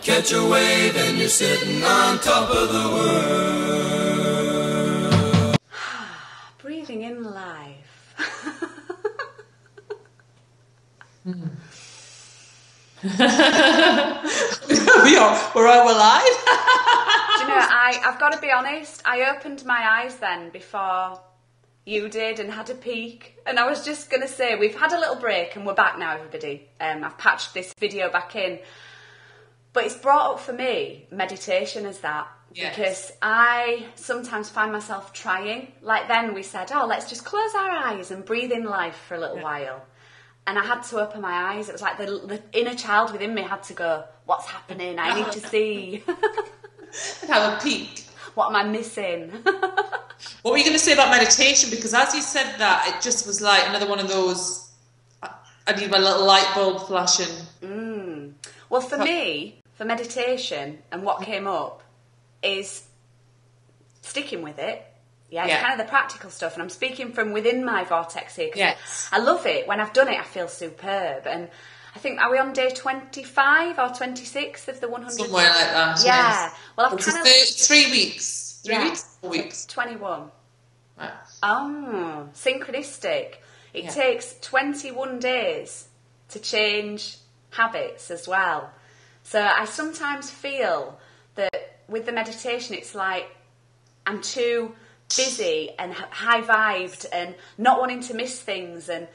catch a wave and you're sitting on top of the world. Breathing in life. We're all alive. Do you know, I've got to be honest, I opened my eyes then before you did and had a peek, and I was just going to say, we've had a little break and we're back now, everybody. I've patched this video back in, but it's brought up for me meditation as that. Yes. Because I sometimes find myself trying, like then we said, oh, let's just close our eyes and breathe in life for a little while. And I had to open my eyes. It was like the inner child within me had to go, what's happening? I need to see. And have a peek. What am I missing? What were you going to say about meditation? Because as you said that, it just was like another one of those, I need my little light bulb flashing. Well, for me, for meditation, and what came up is sticking with it. Yeah, it's kind of the practical stuff, and I'm speaking from within my vortex here, because I love it. When I've done it, I feel superb, and I think, are we on day 25 or 26 of the 100? Somewhere like that, yeah. Yes. Well, I've kind of... 3 weeks. 3 weeks? 4 weeks? 21. Right. Oh, synchronistic. It takes 21 days to change habits as well. So I sometimes feel that with the meditation, it's like I'm too busy and high-vibed and not wanting to miss things and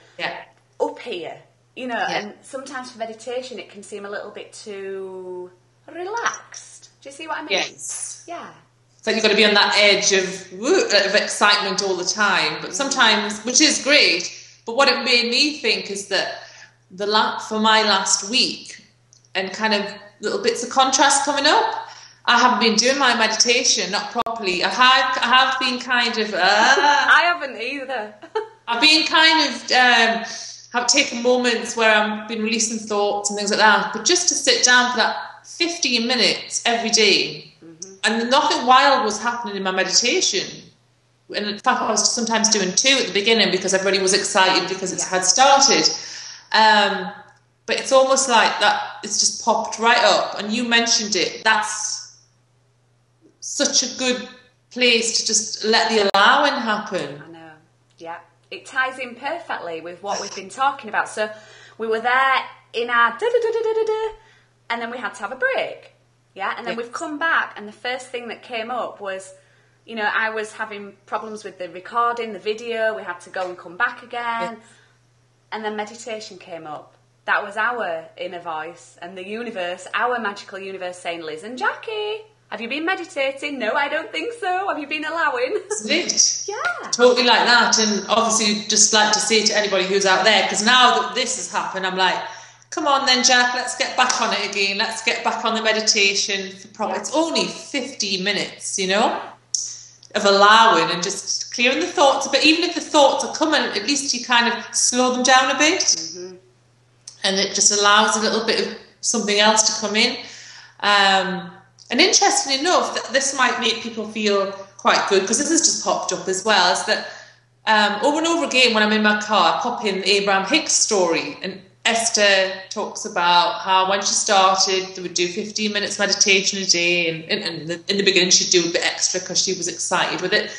up here, you know, and sometimes for meditation it can seem a little bit too relaxed. Do you see what I mean? Yes. Yeah. It's like you've got to be on that edge of excitement all the time, but sometimes, which is great, but what it made me think is that for my last week, and kind of little bits of contrast coming up, I haven't been doing my meditation, not properly. I have been kind of... I haven't either. I've been kind of... have taken moments where I've been releasing thoughts and things like that, but just to sit down for that 15 minutes every day, and nothing wild was happening in my meditation. And in fact, I was sometimes doing 2 at the beginning because everybody was excited because it had started. But it's almost like that, it's just popped right up. And you mentioned it. That's such a good place to just let the allowing happen. I know. Yeah. It ties in perfectly with what we've been talking about. So we were there in our da-da-da-da-da-da, and then we had to have a break. Yeah. And then we've come back, and the first thing that came up was, you know, I was having problems with the recording, the video. We had to go and come back again. And then meditation came up. That was our inner voice and the universe, our magical universe saying, Liz and Jackie, have you been meditating? No, I don't think so. Have you been allowing? It. Yeah. Totally like that. And obviously just like to say to anybody who's out there, because now that this has happened, I'm like, come on then, Jack, let's get back on it again. Let's get back on the meditation. It's only 50 minutes, you know, of allowing and just clearing the thoughts. But even if the thoughts are coming, at least you kind of slow them down a bit. And it just allows a little bit of something else to come in. And interestingly enough, this might make people feel quite good, because this has just popped up as well, is that over and over again when I'm in my car, I pop in the Abraham Hicks story, and Esther talks about how when she started, they would do 15 minutes meditation a day, and in the beginning she'd do a bit extra because she was excited with it.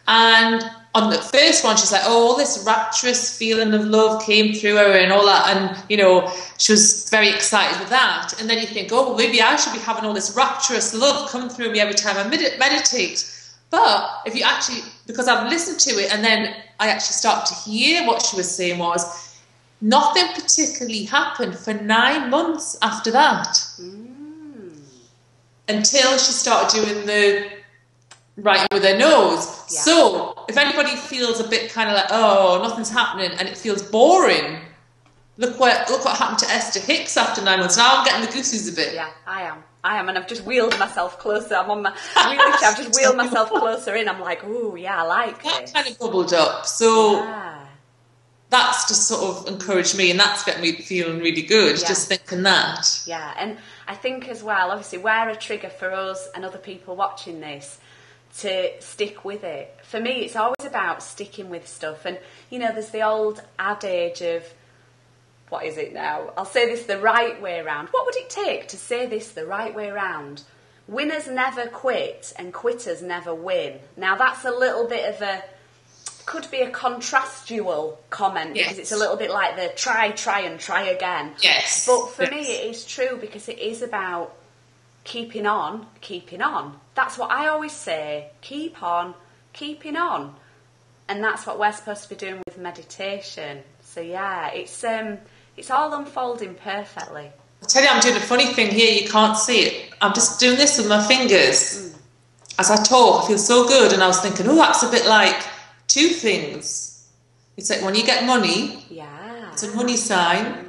And on the first one, she's like, oh, all this rapturous feeling of love came through her and all that. And, you know, she was very excited with that. And then you think, oh, well, maybe I should be having all this rapturous love come through me every time I meditate. But if you actually, because I've listened to it and then I actually start to hear what she was saying was, nothing particularly happened for 9 months after that. Until she started doing the writing with her nose. Yeah. So if anybody feels a bit kind of like, oh, nothing's happening and it feels boring, look what happened to Esther Hicks after 9 months. Now I'm getting the goosies a bit. Yeah, I am, and I've just wheeled myself closer. I'm on my wheelchair. I've just wheeled myself closer in. I'm like, ooh, yeah, I like that this. Kind of bubbled up. So that's just sort of encouraged me, and that's got me feeling really good, just thinking that. Yeah, and I think as well, obviously, we're a trigger for us and other people watching this to stick with it. For me, it's always about sticking with stuff. And, you know, there's the old adage of what is it now? I'll say this the right way round. What would it take to say this the right way round? Winners never quit and quitters never win. Now that's a little bit of a, could be a contrastual comment because it's a little bit like the try and try again. Yes. But for me it is true because it is about keeping on. That's what I always say. Keep on, keeping on. And that's what we're supposed to be doing with meditation. So yeah, it's all unfolding perfectly. I tell you, I'm doing a funny thing here. You can't see it. I'm just doing this with my fingers. As I talk, I feel so good. And I was thinking, oh, that's a bit like two things. It's like when you get money, it's a money sign,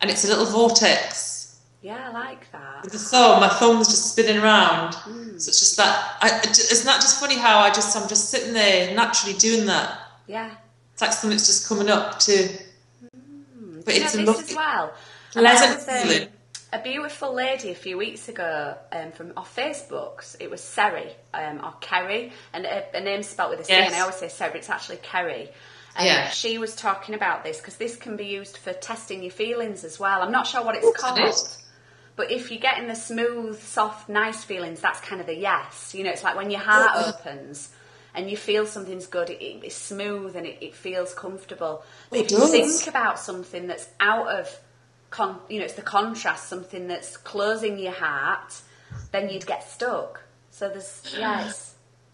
and it's a little vortex. Yeah, I like that. With the thumb, my thumb's just spinning around. So it's just that. Isn't that just funny how I'm just sitting there naturally doing that? Yeah. It's like something's just coming up to. But it's this as well. Pleasant feeling. A beautiful lady a few weeks ago from off Facebook. It was Seri or Kerry, and her name's spelled with a C. And I always say Seri, but it's actually Kerry. And she was talking about this because this can be used for testing your feelings as well. I'm not sure what it's called, but if you're getting the smooth, soft, nice feelings, that's kind of the yes. You know, it's like when your heart opens and you feel something's good, it's smooth and it feels comfortable. But if you think about something that's out of it's the contrast, something that's closing your heart, then you'd get stuck. So there's,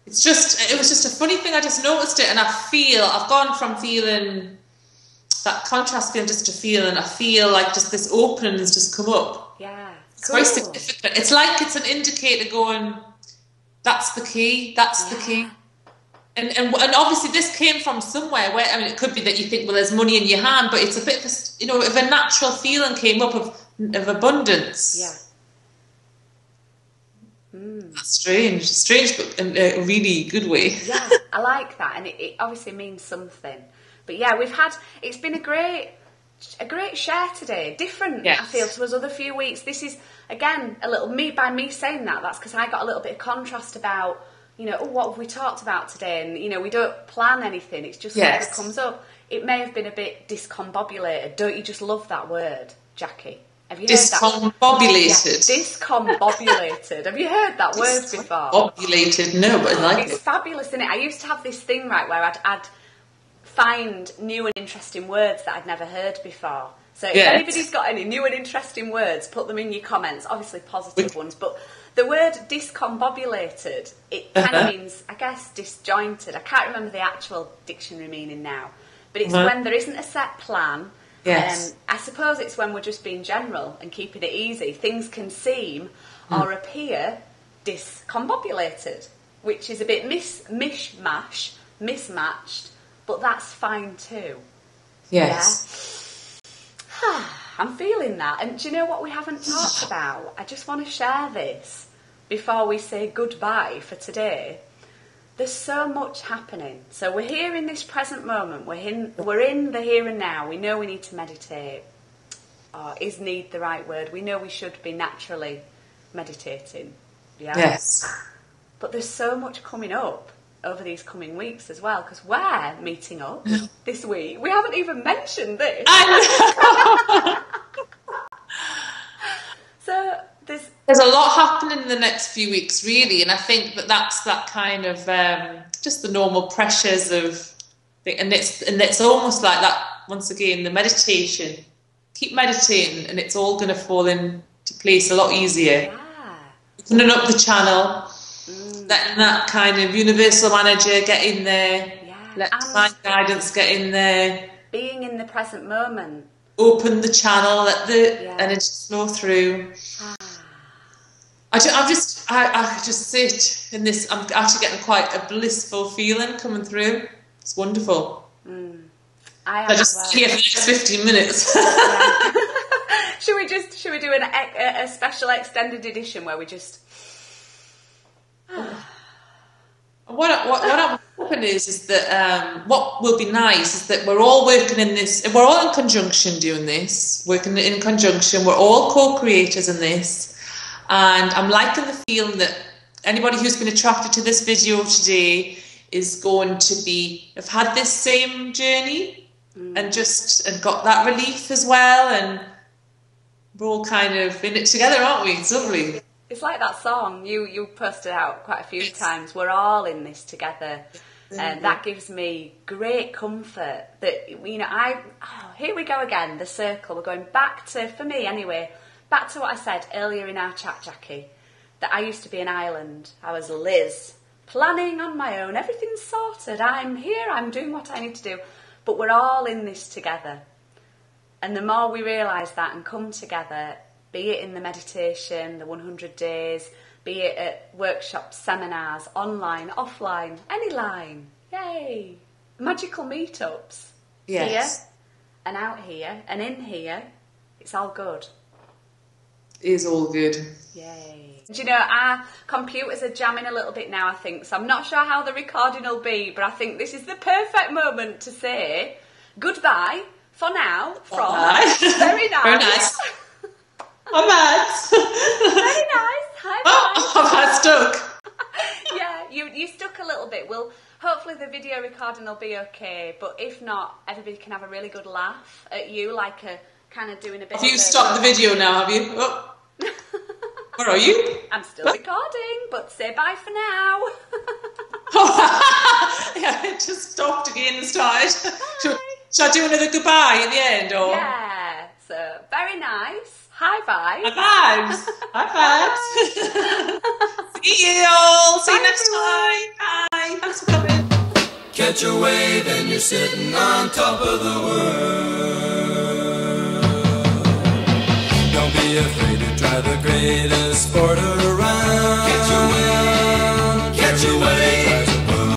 it was just a funny thing. I just noticed it, and I've gone from feeling that contrast feeling just to feeling, I feel like just this opening has just come up. Yeah. It's very significant. It's like it's an indicator going, that's the key, that's the key. And obviously this came from somewhere where, I mean, it could be that you think, well, there's money in your hand, but it's a bit of of a natural feeling came up of abundance. Yeah. That's strange, but in a really good way. Yeah, I like that, and it obviously means something. But yeah, it's been a great share today. Different, I feel, to us other few weeks. This is, again, a little by me saying that's because I got a little bit of contrast about, what have we talked about today? And, we don't plan anything. It's just something that comes up. It may have been a bit discombobulated. Don't you just love that word, Jackie? Have you heard discombobulated? Yeah, discombobulated. Have you heard that word before? Discombobulated, no, but I like it. It's fabulous, isn't it? I used to have this thing, right, where I'd find new and interesting words that I'd never heard before. So if anybody's got any new and interesting words, put them in your comments. Obviously positive ones, but the word discombobulated, it kind of means, I guess, disjointed. I can't remember the actual dictionary meaning now, but it's when there isn't a set plan. Yes. I suppose it's when we're just being general and keeping it easy. Things can seem or appear discombobulated, which is a bit mismatched, but that's fine too. Yes. Yeah? I'm feeling that. And do you know what we haven't talked about? I just want to share this before we say goodbye for today. There's so much happening. So we're here in this present moment. We're in the here and now. We know we need to meditate. Or is need the right word? We know we should be naturally meditating. Yeah? Yes. But there's so much coming up over these coming weeks as well, because we're meeting up this week. We haven't even mentioned this. So there's a lot happening in the next few weeks, really, and I think that's that kind of just the normal pressures of, and it's almost like that. Once again, the meditation. Keep meditating, and it's all going to fall into place a lot easier. Opening up the channel, letting that kind of universal manager get in there, let divine guidance get in there. Being in the present moment. Open the channel, let the energy flow through. I just sit in this. I'm actually getting quite a blissful feeling coming through. It's wonderful. I just here for the next 15 minutes. Should we do a special extended edition where we just? What I'm hoping is that what will be nice is that we're all working in this. We're all in conjunction doing this. Working in conjunction. We're all co-creators in this. And I'm liking the feeling that anybody who's been attracted to this video today is going to have had this same journey and got that relief as well, and we're all kind of in it together, aren't we? It's lovely. It's like that song you posted out quite a few times. We're all in this together, and that gives me great comfort. That here we go again. The circle. We're going back to, for me anyway, back to what I said earlier in our chat, Jackie. That I used to be an island. I was Liz, planning on my own. Everything's sorted. I'm here. I'm doing what I need to do. But we're all in this together, and the more we realise that and come together. Be it in the meditation, the 100 days, be it at workshops, seminars, online, offline, any line. Yay! Magical meetups. Yes. Here and out here and in here. It's all good. It is all good. Yay. Do you know, our computers are jamming a little bit now, I think, so I'm not sure how the recording will be, but I think this is the perfect moment to say goodbye for now from Very Nice. Very nice. I'm Mads. Very nice. Hi, bye. I'm Mads stuck. Yeah, you stuck a little bit. Well, hopefully the video recording will be okay, but if not, everybody can have a really good laugh at you, like a kind of doing a bit. Have you stopped the video now? Have you? Oh. Where are you? I'm still recording, but say bye for now. Yeah, it just stopped again and started. Shall I do another goodbye at the end? Or? Yeah. So very nice. High vibes. High vibes. High vibes. See you all. See you next time. Bye. Thanks for coming. Catch a wave and you're sitting on top of the world. Don't be afraid to try the greatest sport around. Catch a wave. Catch a wave.